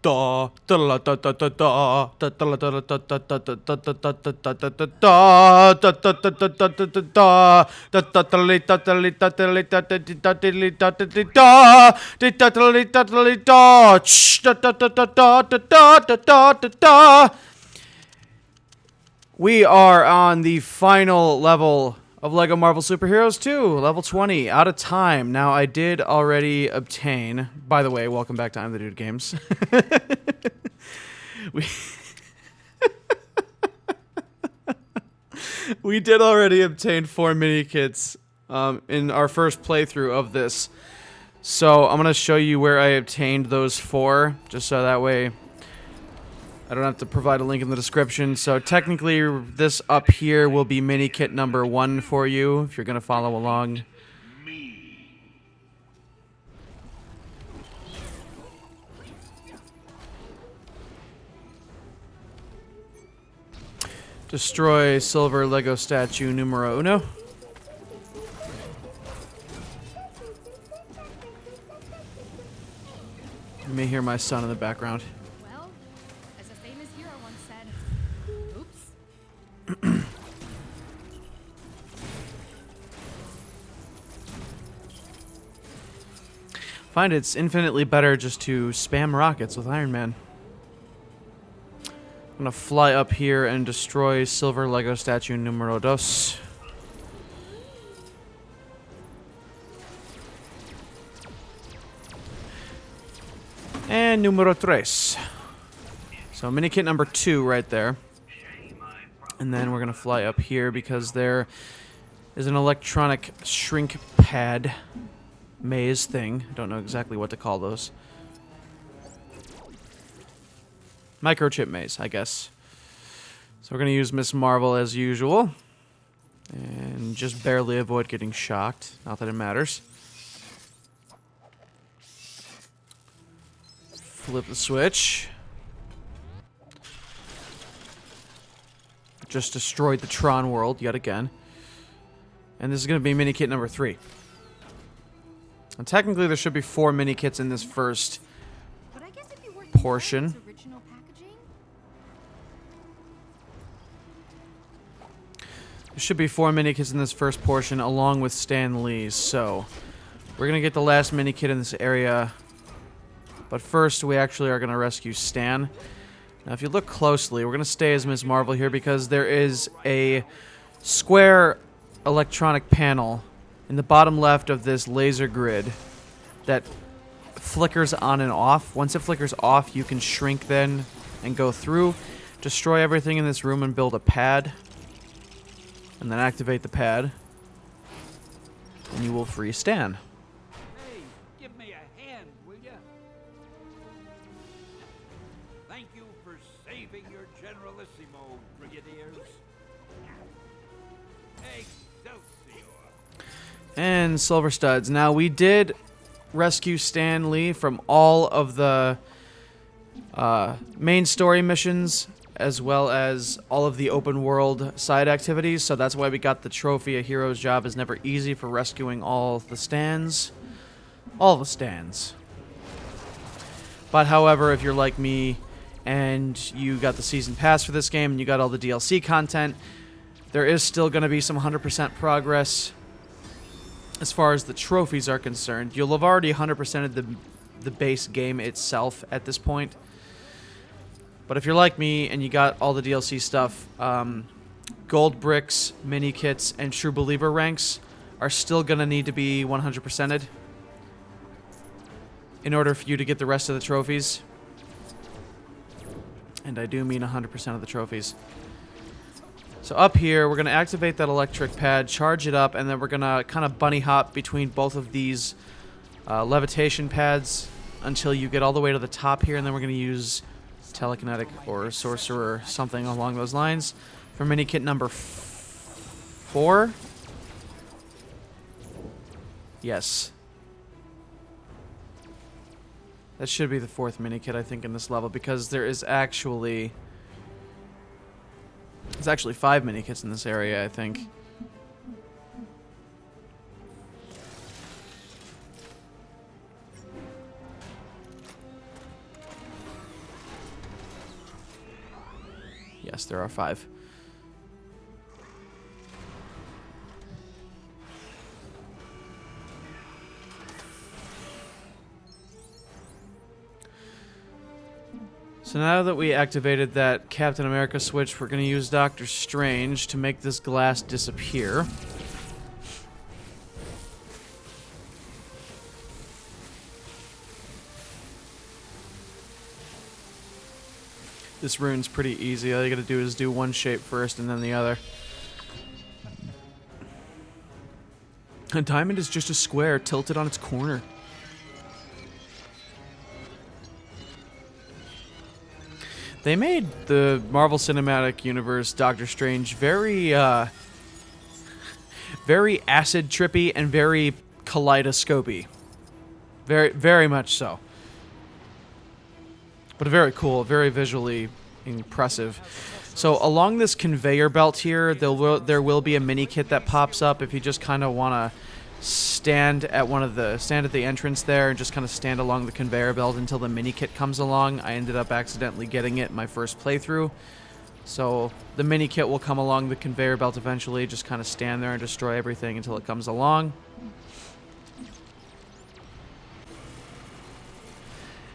da da da da da da da. We are on the final level of LEGO Marvel Super Heroes 2, level 20, out of time. Now, I did already obtain... By the way, welcome back to I'm the Dude Games. We did already obtain 4 mini-kits in our first playthrough of this. So, I'm going to show you where I obtained those 4, just so that way... I don't have to provide a link in the description. So technically, this up here will be mini kit number 1 for you, if you're going to follow along. Destroy silver Lego statue numero uno. You may hear my son in the background. Find it's infinitely better just to spam rockets with Iron Man. I'm gonna fly up here and destroy silver Lego statue numero dos. And numero tres. So mini kit number 2 right there. And then we're gonna fly up here because there is an electronic shrink pad maze thing. I don't know exactly what to call those. Microchip maze, I guess. So we're gonna use Miss Marvel as usual. And just barely avoid getting shocked. Not that it matters. Flip the switch. Just destroyed the Tron world yet again. And this is gonna be mini kit number 3. And technically, there should be 4 mini kits in this first portion. There should be 4 mini kits in this first portion, along with Stan Lee's. So, we're gonna get the last mini kit in this area. But first, we actually are gonna rescue Stan. Now, if you look closely, we're gonna stay as Ms. Marvel here because there is a square electronic panel in the bottom left of this laser grid that flickers on and off. Once it flickers off, you can shrink then and go through, destroy everything in this room and build a pad, and then activate the pad, and you will free Stan. Hey, give me a hand, will ya? Thank you for saving your Generalissimo, Brigadiers. Excelsior! And silver studs. Now, we did rescue Stan Lee from all of the main story missions, as well as all of the open world side activities, so that's why we got the trophy. A hero's job is never easy for rescuing all the Stans. All the Stans. But however, if you're like me and you got the season pass for this game and you got all the DLC content, there is still going to be some 100% progress as far as the trophies are concerned. You'll have already 100%ed the base game itself at this point. But if you're like me and you got all the DLC stuff, gold bricks, mini kits, and true believer ranks are still going to need to be 100%ed in order for you to get the rest of the trophies. And I do mean 100% of the trophies. So up here, we're going to activate that electric pad, charge it up, and then we're going to kind of bunny hop between both of these levitation pads until you get all the way to the top here, and then we're going to use telekinetic or sorcerer, something along those lines, for mini kit number 4. Yes. That should be the 4th mini kit, I think, in this level, because there is actually... There's actually 5 mini kits in this area, I think. Yes, there are 5. So now that we activated that Captain America switch, we're going to use Doctor Strange to make this glass disappear. This rune's pretty easy. All you gotta do is do one shape first and then the other. A diamond is just a square tilted on its corner. They made the Marvel Cinematic Universe Doctor Strange very acid trippy and very kaleidoscopy. Very much so. But very cool, very visually impressive. So along this conveyor belt here, there will be a mini kit that pops up if you just kind of want to stand at the entrance there and just kind of stand along the conveyor belt until the mini kit comes along. I ended up accidentally getting it in my first playthrough. So the mini kit will come along the conveyor belt eventually, just kind of stand there and destroy everything until it comes along.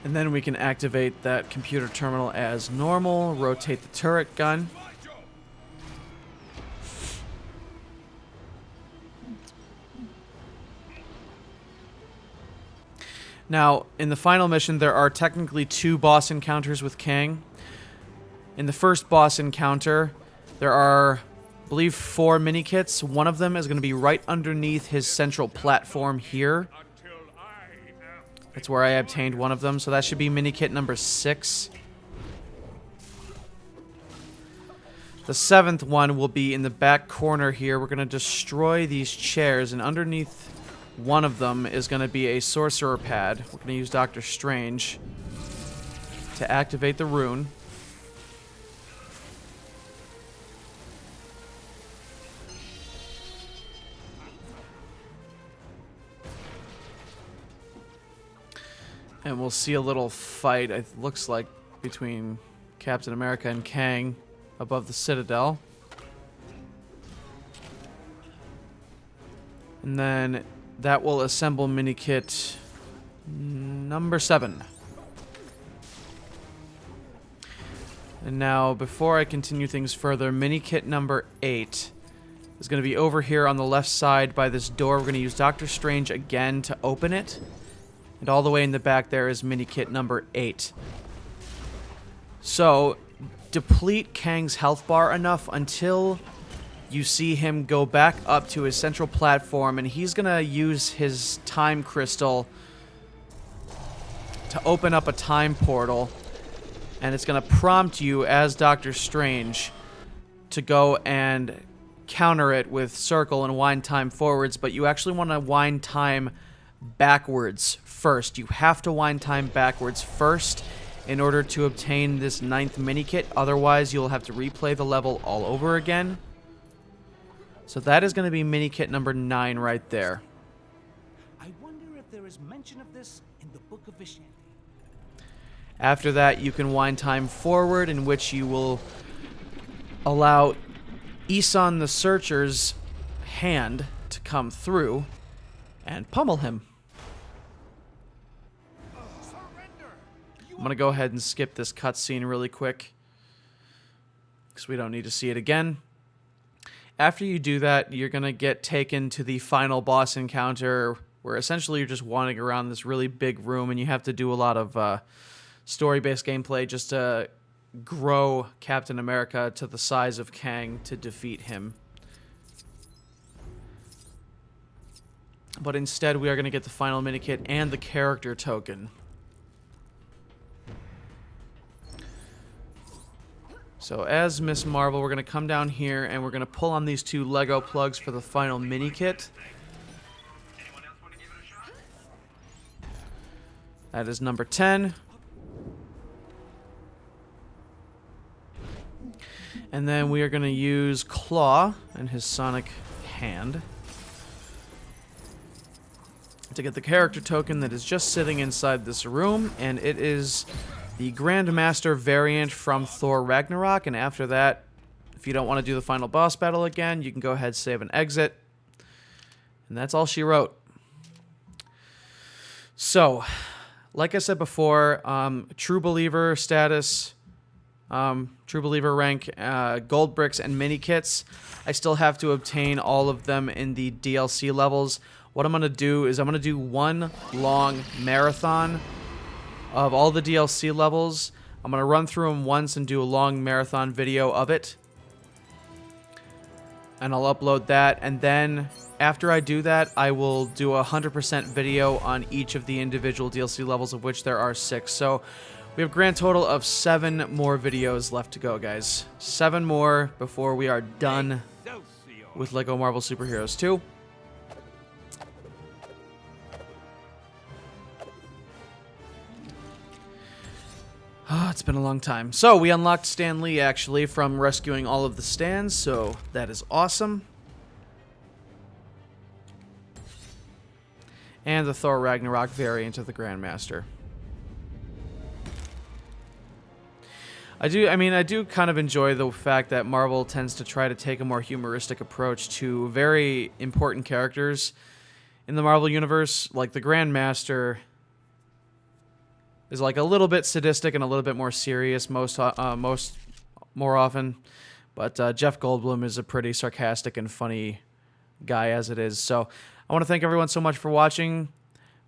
And then we can activate that computer terminal as normal, rotate the turret gun. Now, in the final mission, there are technically 2 boss encounters with Kang. In the first boss encounter, there are, I believe, 4 mini-kits. One of them is going to be right underneath his central platform here. That's where I obtained one of them, so that should be mini-kit number 6. The 7th one will be in the back corner here. We're going to destroy these chairs, and underneath one of them is going to be a sorcerer pad. We're going to use Doctor Strange to activate the rune. And we'll see a little fight, it looks like, between Captain America and Kang above the Citadel. And then that will assemble mini-kit number 7. And now, before I continue things further, mini-kit number 8 is going to be over here on the left side by this door. We're going to use Doctor Strange again to open it. And all the way in the back there is mini-kit number 8. So, deplete Kang's health bar enough until you see him go back up to his central platform, and he's going to use his time crystal to open up a time portal. And it's going to prompt you, as Doctor Strange, to go and counter it with circle and wind time forwards, but you actually want to wind time backwards first. You have to wind time backwards first in order to obtain this 9th mini-kit. Otherwise, you'll have to replay the level all over again. So that is going to be mini-kit number 9 right there. I wonder if there is mention of this in the Book of Vishanti. After that, you can wind time forward, in which you will allow Isan the Searcher's hand to come through and pummel him. I'm going to go ahead and skip this cutscene really quick, because we don't need to see it again. After you do that, you're going to get taken to the final boss encounter, where essentially you're just wandering around this really big room, and you have to do a lot of story-based gameplay just to grow Captain America to the size of Kang to defeat him. But instead, we are going to get the final mini-kit and the character token. So as Miss Marvel, we're going to come down here and we're going to pull on these 2 Lego plugs for the final mini-kit. That is number 10. And then we are going to use Claw and his sonic hand to get the character token that is just sitting inside this room, and it is the Grandmaster variant from Thor Ragnarok, and after that, if you don't want to do the final boss battle again, you can go ahead, save, and exit. And that's all she wrote. So, like I said before, True Believer status, True Believer rank, gold bricks, and mini kits. I still have to obtain all of them in the DLC levels. What I'm going to do is I'm going to do one long marathon of all the DLC levels. I'm going to run through them once and do a long marathon video of it. And I'll upload that. And then after I do that, I will do a 100% video on each of the individual DLC levels, of which there are 6. So we have a grand total of 7 more videos left to go, guys. 7 more before we are done with LEGO Marvel Super Heroes 2. Oh, it's been a long time. So, we unlocked Stan Lee, actually, from rescuing all of the stands, so that is awesome. And the Thor Ragnarok variant of the Grandmaster. I do kind of enjoy the fact that Marvel tends to try to take a more humoristic approach to very important characters in the Marvel Universe. Like, the Grandmaster is like a little bit sadistic and a little bit more serious more often, but Jeff Goldblum is a pretty sarcastic and funny guy as it is. So I want to thank everyone so much for watching.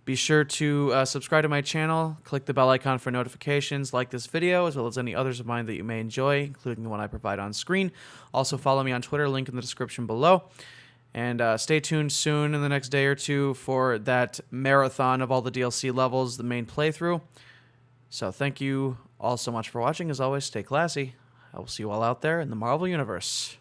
Be sure to subscribe to my channel, click the bell icon for notifications, like this video, as well as any others of mine that you may enjoy, including the one I provide on screen. Also follow me on Twitter, link in the description below. And stay tuned soon in the next day or two for that marathon of all the DLC levels, the main playthrough. So thank you all so much for watching. As always, stay classy. I will see you all out there in the Marvel Universe.